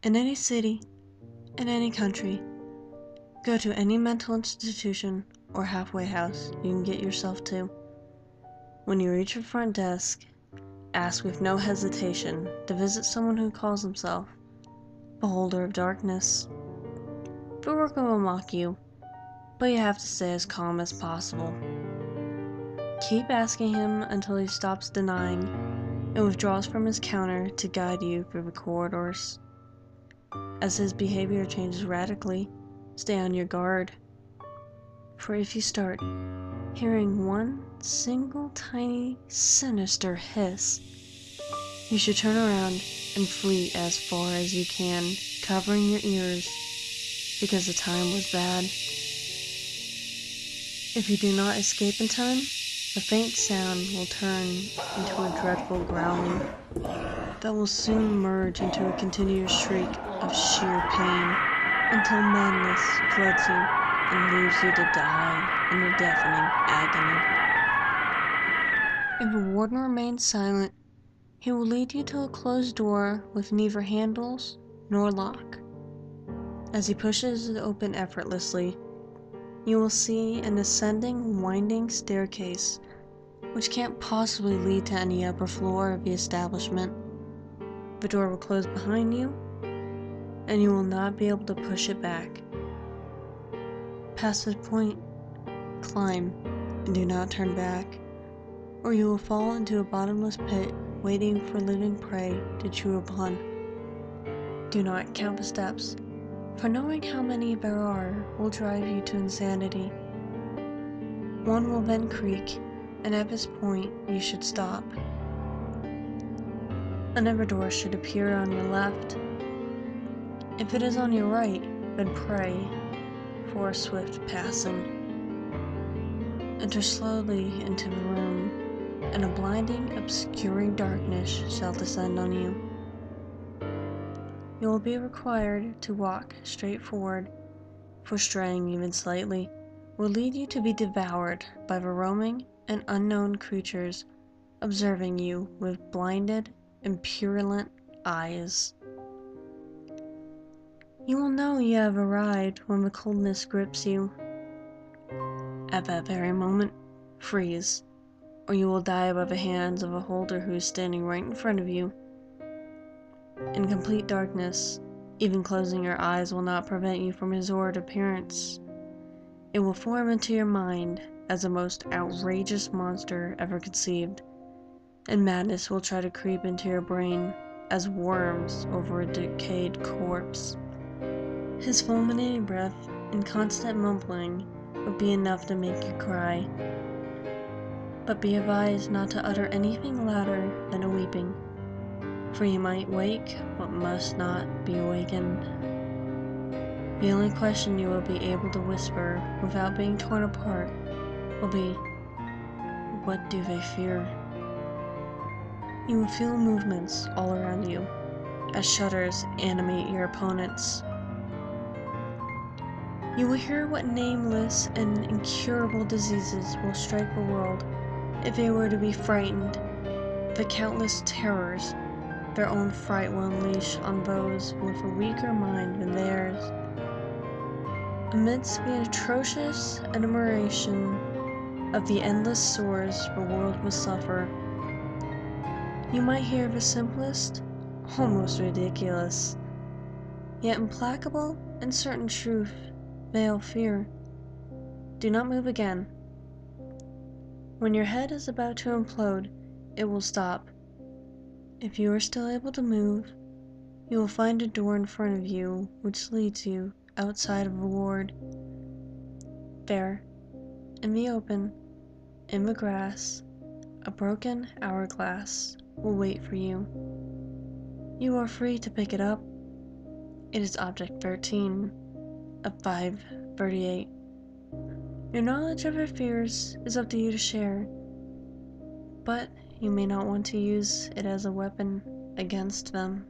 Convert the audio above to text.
In any city, in any country, go to any mental institution or halfway house you can get yourself to. When you reach your front desk, ask with no hesitation to visit someone who calls himself Beholder of Darkness. The worker will mock you, but you have to stay as calm as possible. Keep asking him until he stops denying and withdraws from his counter to guide you through the corridors. As his behavior changes radically, stay on your guard. For if you start hearing one single tiny sinister hiss, you should turn around and flee as far as you can, covering your ears, because the time was bad. If you do not escape in time, the faint sound will turn into a dreadful growling that will soon merge into a continuous shriek of sheer pain until madness floods you and leaves you to die in a deafening agony. If the warden remains silent, he will lead you to a closed door with neither handles nor lock. As he pushes it open effortlessly, you will see an ascending, winding staircase which can't possibly lead to any upper floor of the establishment. The door will close behind you, and you will not be able to push it back. Past this point, climb and do not turn back, or you will fall into a bottomless pit waiting for living prey to chew upon. Do not count the steps, for knowing how many there are will drive you to insanity. One will then creak, and at this point you should stop. Another door should appear on your left. If it is on your right, then pray for a swift passing. Enter slowly into the room, and a blinding, obscuring darkness shall descend on you. You will be required to walk straight forward, for straying even slightly will lead you to be devoured by the roaming and unknown creatures observing you with blinded and purulent eyes. You will know you have arrived when the coldness grips you. At that very moment, freeze, or you will die by the hands of a holder who is standing right in front of you. In complete darkness, even closing your eyes will not prevent you from his horrid appearance. It will form into your mind as the most outrageous monster ever conceived, and madness will try to creep into your brain as worms over a decayed corpse. His fulminating breath and constant mumbling would be enough to make you cry. But be advised not to utter anything louder than a weeping, for you might wake what must not be awakened. The only question you will be able to whisper without being torn apart will be, what do they fear? You will feel movements all around you, as shudders animate your opponents. You will hear what nameless and incurable diseases will strike the world if they were to be frightened. The countless terrors their own fright will unleash on those with a weaker mind than theirs. Amidst the atrocious enumeration of the endless sores the world will suffer, you might hear the simplest, almost ridiculous, yet implacable and certain truth veil fear. Do not move again. When your head is about to implode, it will stop. If you are still able to move, you will find a door in front of you which leads you outside of the ward. There, in the open, in the grass, a broken hourglass will wait for you. You are free to pick it up. It is Object 13 of 538. Your knowledge of your fears is up to you to share, but you may not want to use it as a weapon against them.